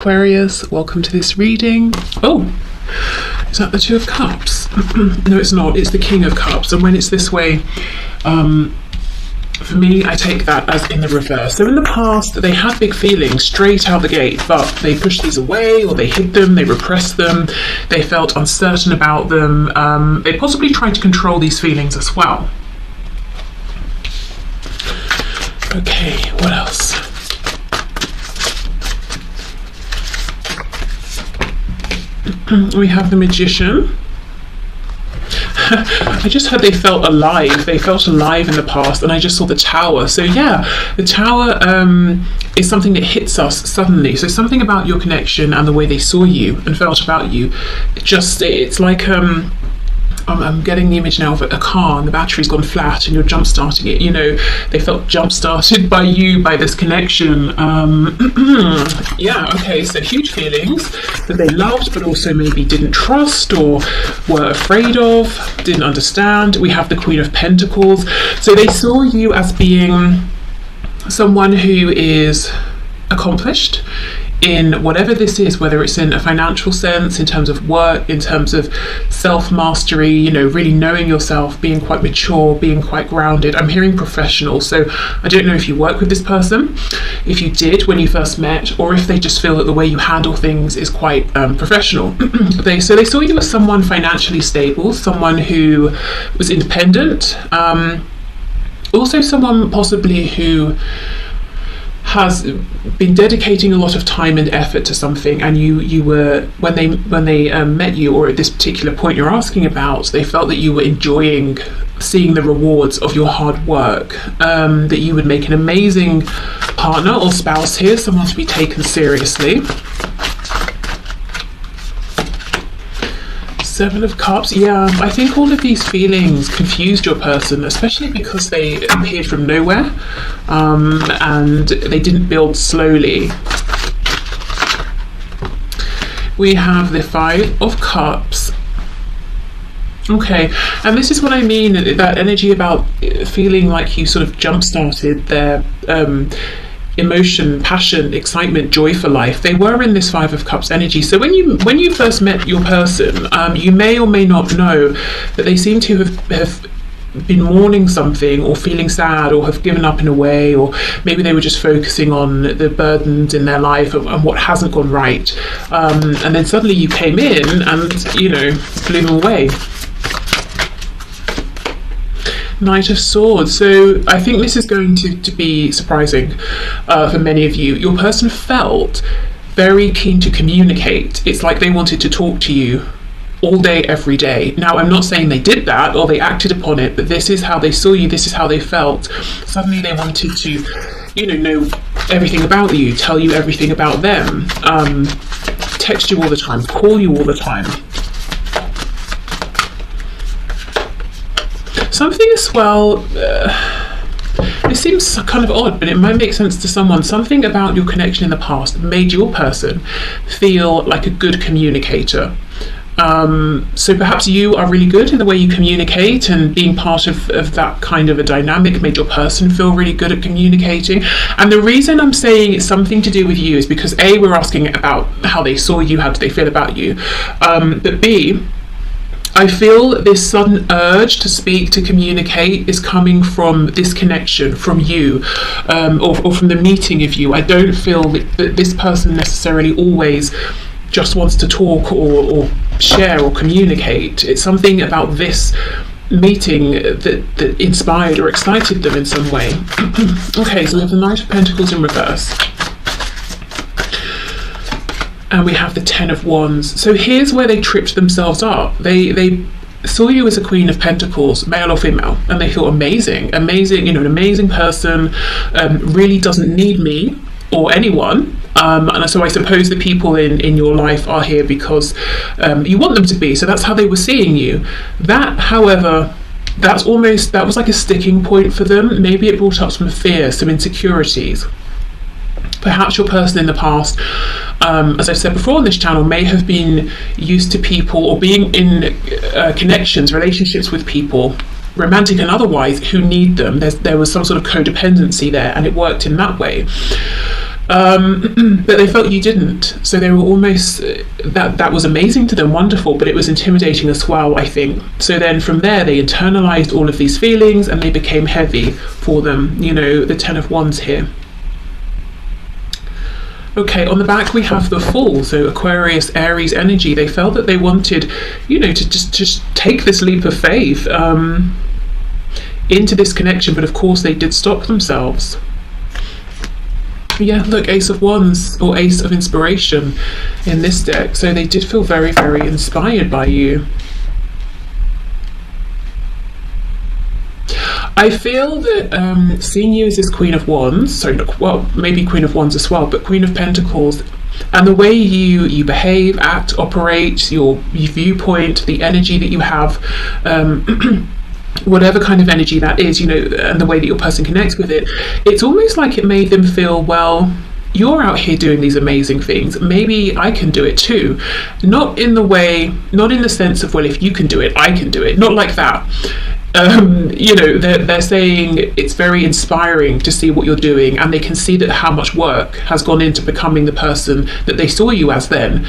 Aquarius, welcome to this reading. Oh, is that the Two of Cups? No, it's not. It's the King of Cups. And when it's this way, for me, I take that as in the reverse. So in the past, they had big feelings straight out the gate, but they pushed these away, or they hid them, they repressed them, they felt uncertain about them. They possibly tried to control these feelings as well. Okay, what else? We have the Magician. I just heard they felt alive. They felt alive in the past, and I just saw the Tower. So yeah, the Tower is something that hits us suddenly. So something about your connection and the way they saw you and felt about you. It's like I'm getting the image now of a car and the battery's gone flat and you're jump starting it. You know, they felt jump started by you, by this connection. Yeah, okay, so huge feelings that they loved but also maybe didn't trust or were afraid of, didn't understand. We have the Queen of Pentacles. So they saw you as being someone who is accomplished in whatever this is, whether it's in a financial sense, in terms of work, in terms of self-mastery, you know, really knowing yourself, being quite mature, being quite grounded. I'm hearing professional, so I don't know if you work with this person, if you did when you first met, or if they just feel that the way you handle things is quite professional. So they saw you as someone financially stable, someone who was independent, also someone possibly who has been dedicating a lot of time and effort to something, and you were, when they met you, or at this particular point you're asking about, they felt that you were enjoying seeing the rewards of your hard work, that you would make an amazing partner or spouse here, someone to be taken seriously. Seven of Cups. Yeah, I think all of these feelings confused your person, especially because they appeared from nowhere, and they didn't build slowly. We have the Five of Cups. Okay, and this is what I mean, that energy about feeling like you sort of jump-started their emotion, passion, excitement, joy for life. They were in this Five of Cups energy. So when you first met your person, you may or may not know that they seem to have been mourning something, or feeling sad, or have given up in a way, or maybe they were just focusing on the burdens in their life and what hasn't gone right. And then suddenly you came in and, you know, blew them away. Knight of Swords. So I think this is going to be surprising for many of you. Your person felt very keen to communicate. It's like they wanted to talk to you all day, every day. Now, I'm not saying they did that or they acted upon it, but this is how they saw you, this is how they felt. Suddenly they wanted to, you know everything about you, tell you everything about them, text you all the time, call you all the time. Something as well, it seems kind of odd, but it might make sense to someone. Something about your connection in the past made your person feel like a good communicator. So perhaps you are really good in the way you communicate, and being part of that kind of a dynamic made your person feel really good at communicating. And the reason I'm saying it's something to do with you is because A, we're asking about how they saw you, how did they feel about you, but B, I feel this sudden urge to speak, to communicate, is coming from this connection, from you, or from the meeting of you. I don't feel that this person necessarily always just wants to talk or share or communicate. It's something about this meeting that inspired or excited them in some way. Okay, so we have the Knight of Pentacles in reverse. And we have the Ten of Wands. So here's where they tripped themselves up. They saw you as a Queen of Pentacles, male or female, and they thought amazing, you know, an amazing person, really doesn't need me or anyone. And so I suppose the people in your life are here because you want them to be. So that's how they were seeing you. That, however, that was like a sticking point for them. Maybe it brought up some fear, some insecurities. Perhaps your person in the past, as I've said before on this channel, may have been used to people or being in connections, relationships with people, romantic and otherwise, who need them. There was some sort of codependency there, and it worked in that way. But they felt you didn't. So they were almost, that was amazing to them, wonderful, but it was intimidating as well, I think. So then from there, they internalized all of these feelings and they became heavy for them. You know, the 10 of Wands here. Okay, on the back we have the Fool, so Aquarius, Aries energy. They felt that they wanted, you know, to just take this leap of faith into this connection, but of course they did stop themselves. Yeah, look, Ace of Wands or Ace of Inspiration in this deck. So they did feel very, very inspired by you. I feel that seeing you as this Queen of Wands, sorry, well, maybe Queen of Wands as well, but Queen of Pentacles, and the way you behave, act, operate, your viewpoint, the energy that you have, whatever kind of energy that is, you know, and the way that your person connects with it, it's almost like it made them feel, well, you're out here doing these amazing things, maybe I can do it too. Not in the sense of, well, if you can do it, I can do it, not like that. You know, they're saying it's very inspiring to see what you're doing, and they can see that how much work has gone into becoming the person that they saw you as then.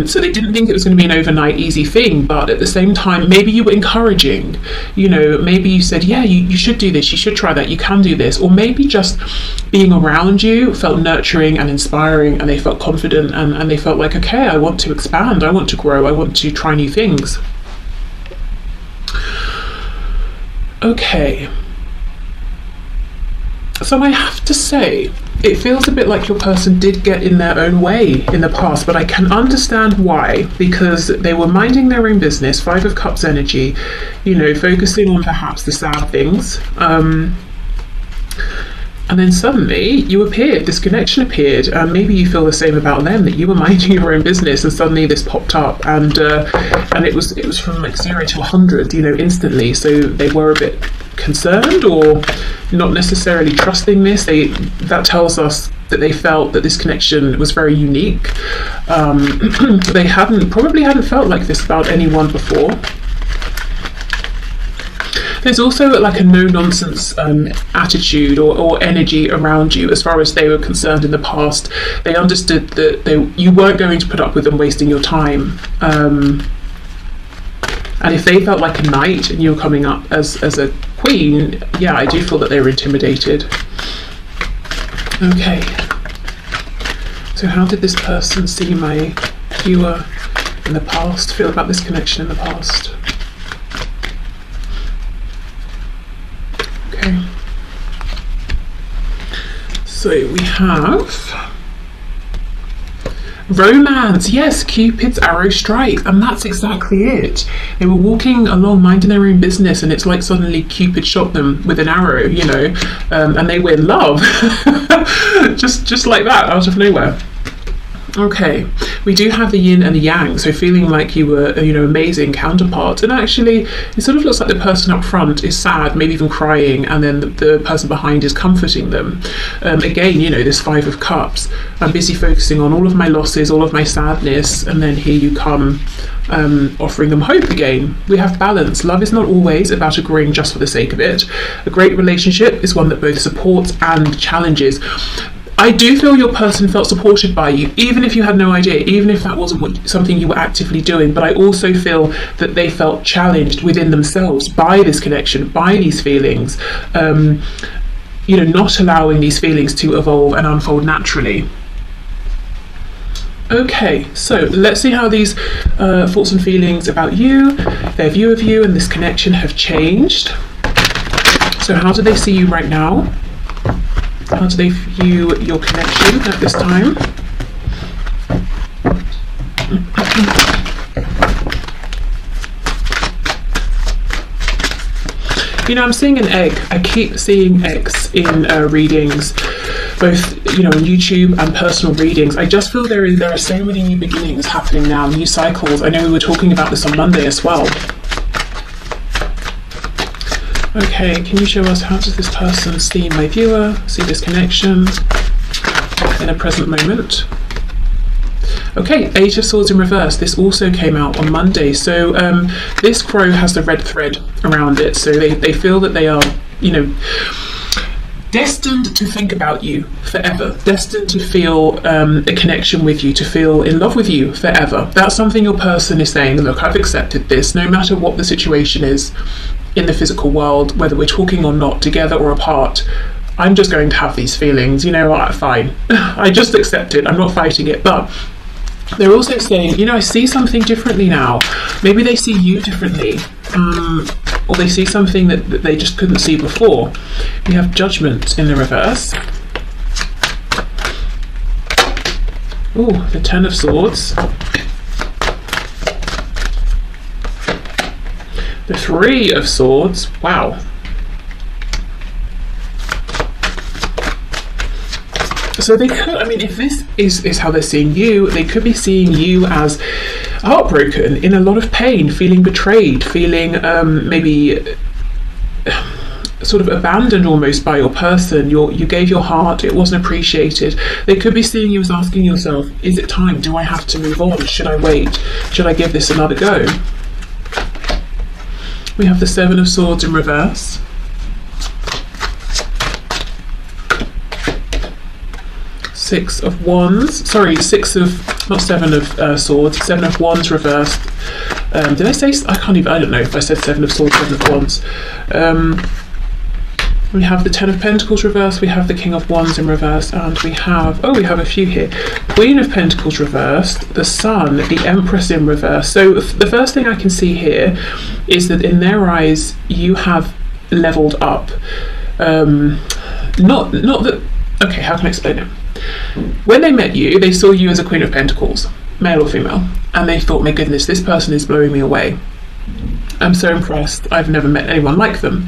So they didn't think it was going to be an overnight easy thing, but at the same time, maybe you were encouraging, you know, maybe you said, yeah, you should do this, you should try that, you can do this, or maybe just being around you felt nurturing and inspiring, and they felt confident, and they felt like, okay, I want to expand, I want to grow, I want to try new things. Okay, so I have to say, it feels a bit like your person did get in their own way in the past, but I can understand why, because they were minding their own business, 5 of Cups energy, you know, focusing on perhaps the sad things, and then suddenly you appeared, this connection appeared, and maybe you feel the same about them, that you were minding your own business and suddenly this popped up, and it was from like 0 to 100, you know, instantly. So they were a bit concerned or not necessarily trusting this. That tells us that they felt that this connection was very unique. They probably hadn't felt like this about anyone before. There's also like a no-nonsense attitude or energy around you as far as they were concerned in the past. They understood that you weren't going to put up with them wasting your time. And if they felt like a knight and you were coming up as a queen, yeah, I do feel that they were intimidated. Okay. So how did this person see my viewer in the past, feel about this connection in the past? Okay, so we have romance. Yes, Cupid's arrow strike, and that's exactly it. They were walking along minding their own business, and it's like suddenly Cupid shot them with an arrow, you know, and they were in love just like that, out of nowhere. Okay, we do have the yin and the yang, so feeling like you were, you know, amazing counterpart, and actually it sort of looks like the person up front is sad, maybe even crying, and then the person behind is comforting them. Again, you know, this 5 of Cups, I'm busy focusing on all of my losses, all of my sadness, and then here you come, offering them hope again. We have balance. Love is not always about agreeing just for the sake of it. A great relationship is one that both supports and challenges. I do feel your person felt supported by you, even if you had no idea, even if that wasn't something you were actively doing, but I also feel that they felt challenged within themselves by this connection, by these feelings, you know, not allowing these feelings to evolve and unfold naturally. Okay, so let's see how these thoughts and feelings about you, their view of you and this connection have changed. So how do they see you right now? How do they view your connection at this time? You know, I'm seeing an egg. I keep seeing eggs in readings, both, you know, on YouTube and personal readings. I just feel there are so many new beginnings happening now, new cycles. I know we were talking about this on Monday as well. Okay, can you show us how does this person see my viewer, see this connection in a present moment? Okay, 8 of Swords in reverse. This also came out on Monday. So this crow has the red thread around it. So they feel that they are, you know, destined to think about you forever, destined to feel a connection with you, to feel in love with you forever. That's something your person is saying, look, I've accepted this, no matter what the situation is in the physical world, whether we're talking or not, together or apart, I'm just going to have these feelings, you know what, fine. I just accept it, I'm not fighting it. But they're also saying, you know, I see something differently now. Maybe they see you differently, or they see something that they just couldn't see before. We have Judgment in the reverse. Oh, the Ten of Swords. The Three of Swords. Wow. So they could, I mean, if this is how they're seeing you, they could be seeing you as heartbroken, in a lot of pain, feeling betrayed, feeling maybe sort of abandoned almost by your person. You gave your heart, it wasn't appreciated. They could be seeing you as asking yourself, is it time? Do I have to move on? Should I wait? Should I give this another go? We have the Seven of Swords in reverse. Six of Wands, sorry, not Seven of Swords, Seven of Wands reversed. Did I say, I don't know if I said Seven of Swords, Seven of Wands. We have the Ten of Pentacles reversed, we have the King of Wands in reverse, and we have a few here. Queen of Pentacles reversed, the Sun, the Empress in reverse. So the first thing I can see here is that in their eyes, you have leveled up. Not that, okay, how can I explain it? When they met you, they saw you as a Queen of Pentacles, male or female, and they thought, my goodness, this person is blowing me away. I'm so impressed. I've never met anyone like them.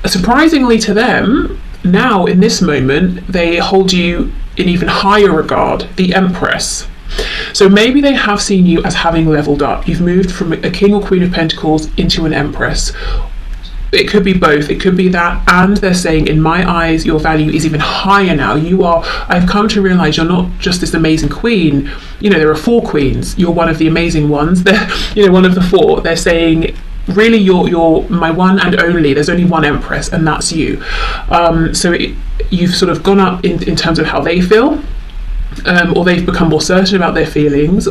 Surprisingly to them, now in this moment, they hold you in even higher regard, the Empress. So maybe they have seen you as having leveled up. You've moved from a King or Queen of Pentacles into an Empress. It could be both. It could be that, and they're saying, in my eyes, your value is even higher now. I've come to realize you're not just this amazing queen. You know, there are 4 queens. You're one of the amazing ones. They're, you know, one of the 4. They're saying, really, you're my one and only. There's only one Empress, and that's you. You've sort of gone up in terms of how they feel, or they've become more certain about their feelings.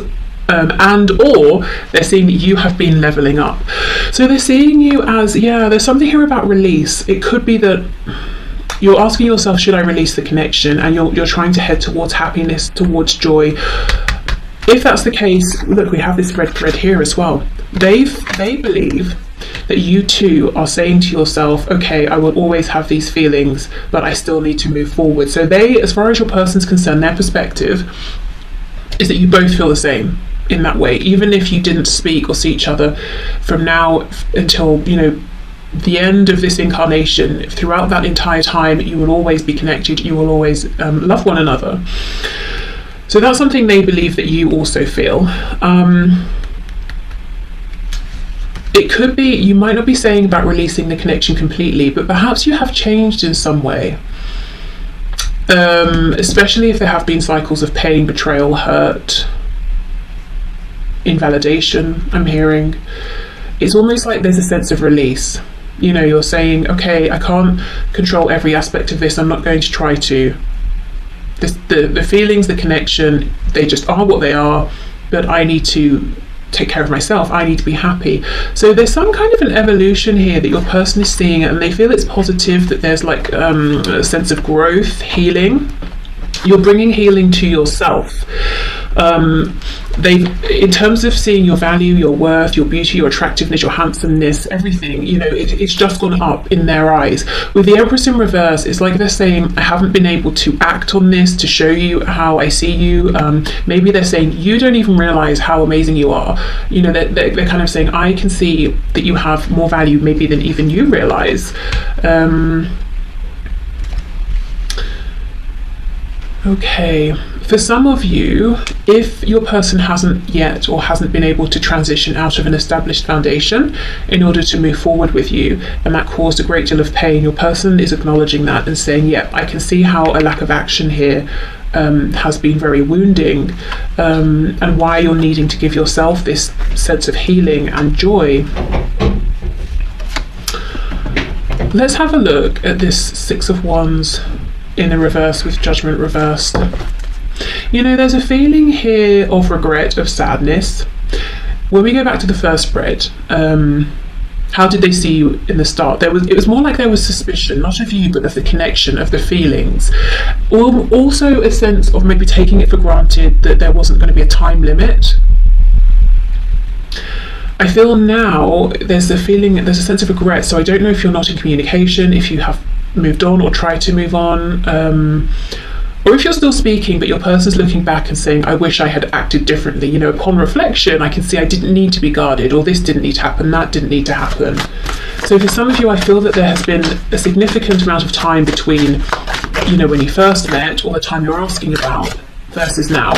Or they're seeing that you have been leveling up. So they're seeing you as, there's something here about release. It could be that you're asking yourself, should I release the connection? And you're trying to head towards happiness, towards joy. If that's the case, look, we have this red thread here as well. They believe that you too are saying to yourself, okay, I will always have these feelings, but I still need to move forward. So they, as far as your person's concerned, their perspective is that you both feel the same in that way, even if you didn't speak or see each other from now until, you know, the end of this incarnation. Throughout that entire time, you will always be connected, you will always love one another. So that's something they believe that you also feel. It could be, you might not be saying about releasing the connection completely, but perhaps you have changed in some way. Especially if there have been cycles of pain, betrayal, hurt, invalidation, I'm hearing. It's almost like there's a sense of release. You know, you're saying, okay, I can't control every aspect of this, I'm not going to try to. The feelings, the connection, they just are what they are, but I need to take care of myself, I need to be happy. So there's some kind of an evolution here that your person is seeing, and they feel it's positive, that there's like a sense of growth, healing. You're bringing healing to yourself. In terms of seeing your value, your worth, your beauty, your attractiveness, your handsomeness, everything, you know, it's just gone up in their eyes. With the Empress in reverse, it's like they're saying, I haven't been able to act on this to show you how I see you. Maybe they're saying, you don't even realize how amazing you are. You know, they're kind of saying, I can see that you have more value maybe than even you realize. Okay, for some of you, if your person hasn't yet or hasn't been able to transition out of an established foundation in order to move forward with you, and that caused a great deal of pain, your person is acknowledging that and saying, yeah, I can see how a lack of action here has been very wounding, and why you're needing to give yourself this sense of healing and joy. Let's have a look at this Six of Wands in the reverse with Judgment reversed. You know, there's a feeling here of regret, of sadness. When we go back to the first spread, how did they see you in the start? It was more like there was suspicion, not of you, but of the connection, of the feelings. Also a sense of maybe taking it for granted that there wasn't going to be a time limit. I feel now there's a sense of regret, so I don't know if you're not in communication, if you have moved on or tried to move on, or if you're still speaking but your person's looking back and saying, I wish I had acted differently. You know, upon reflection I can see I didn't need to be guarded, or this didn't need to happen, that didn't need to happen. So for some of you, I feel that there has been a significant amount of time between, you know, when you first met, or the time you're asking about, versus now.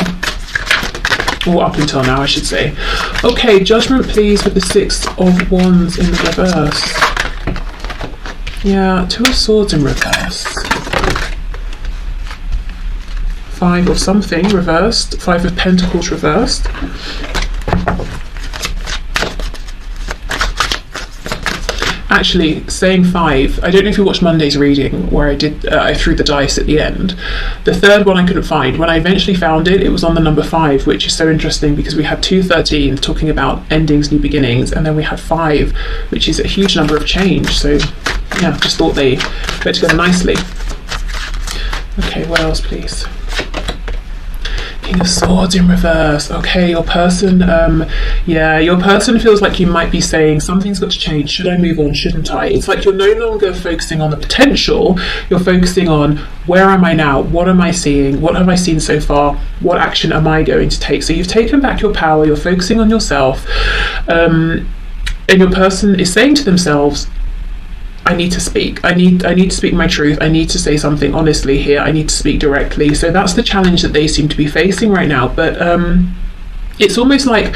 Or up until now, I should say. Okay, Judgment please with the Six of Wands in the reverse. Yeah, Two of Swords in reverse. Five of something reversed. Five of Pentacles reversed. Actually, saying five, I don't know if you watched Monday's reading where I threw the dice at the end. The third one I couldn't find. When I eventually found it, it was on the number 5, which is so interesting because we had 213 talking about endings, new beginnings, and then we had 5, which is a huge number of change. So yeah, just thought they went together nicely. Okay, what else please? King of Swords in reverse. Okay, your person, your person feels like you might be saying something's got to change. Should I move on? Shouldn't I? It's like you're no longer focusing on the potential. You're focusing on where am I now? What am I seeing? What have I seen so far? What action am I going to take? So you've taken back your power. You're focusing on yourself, and your person is saying to themselves, I need to speak. I need to speak my truth. I need to say something honestly here. I need to speak directly. So that's the challenge that they seem to be facing right now. But it's almost like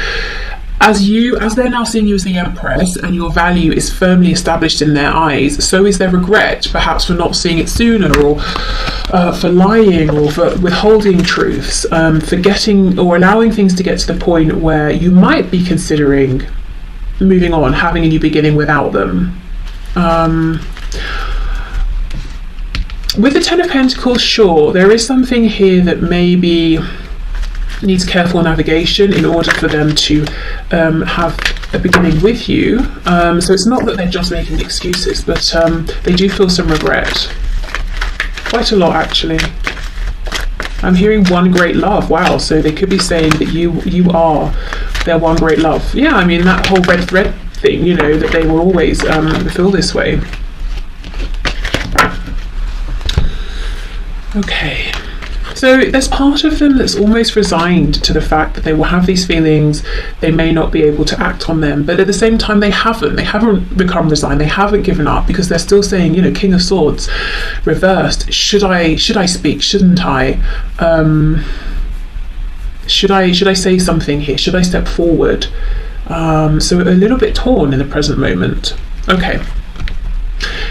as they're now seeing you as the Empress and your value is firmly established in their eyes, so is their regret, perhaps for not seeing it sooner, or for lying, or for withholding truths, forgetting or allowing things to get to the point where you might be considering moving on, having a new beginning without them. With the Ten of Pentacles, sure, there is something here that maybe needs careful navigation in order for them to have a beginning with you. So it's not that they're just making excuses, but they do feel some regret. Quite a lot, actually. I'm hearing one great love. Wow, so they could be saying that you are their one great love. Yeah, I mean, that whole red thread thing, you know, that they will always feel this way. Okay, so there's part of them that's almost resigned to the fact that they will have these feelings. They may not be able to act on them, but at the same time they haven't become resigned. They haven't given up, because they're still saying, you know, King of Swords reversed, should I speak, shouldn't I, should I say something here, should I step forward? So a little bit torn in the present moment. Okay.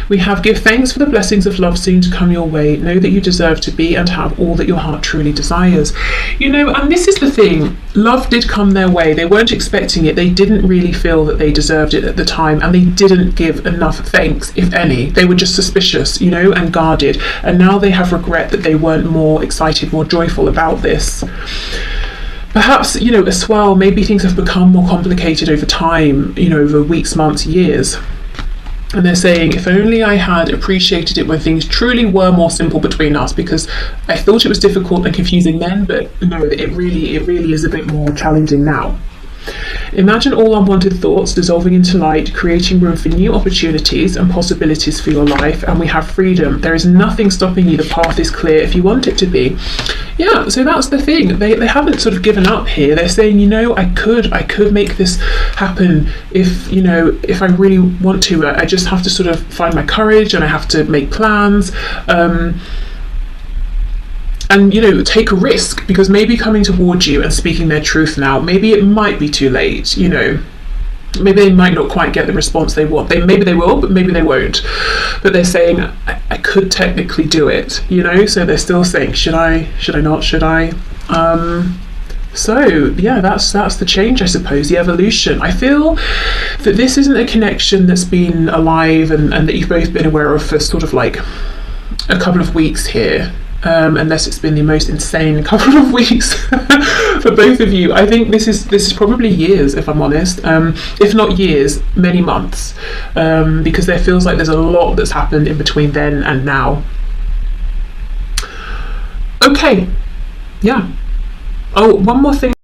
We have give thanks for the blessings of love soon to come your way. Know that you deserve to be and have all that your heart truly desires. You know, and this is the thing. Love did come their way. They weren't expecting it. They didn't really feel that they deserved it at the time, and they didn't give enough thanks, if any. They were just suspicious, you know, and guarded. And now they have regret that they weren't more excited, more joyful about this. Perhaps, you know, as well, maybe things have become more complicated over time, you know, over weeks, months, years. And they're saying, if only I had appreciated it when things truly were more simple between us, because I thought it was difficult and confusing then, but no, it really is a bit more challenging now. Imagine all unwanted thoughts dissolving into light, creating room for new opportunities and possibilities for your life, and we have freedom. There is nothing stopping you. The path is clear if you want it to be. Yeah, so that's the thing. They haven't sort of given up here. They're saying, you know, I could make this happen if, you know, if I really want to. I just have to sort of find my courage, and I have to make plans. And, you know, take a risk, because maybe coming towards you and speaking their truth now, maybe it might be too late, you know. Maybe they might not quite get the response they want. Maybe they will, but maybe they won't. But they're saying, I could technically do it, you know. So they're still saying, should I not, should I? So yeah, that's the change, I suppose, the evolution. I feel that this isn't a connection that's been alive and that you've both been aware of for sort of like a couple of weeks here, unless it's been the most insane couple of weeks for both of you. I think this is probably years, if I'm honest, if not years, many months, because there feels like there's a lot that's happened in between then and now. Okay, yeah. Oh, one more thing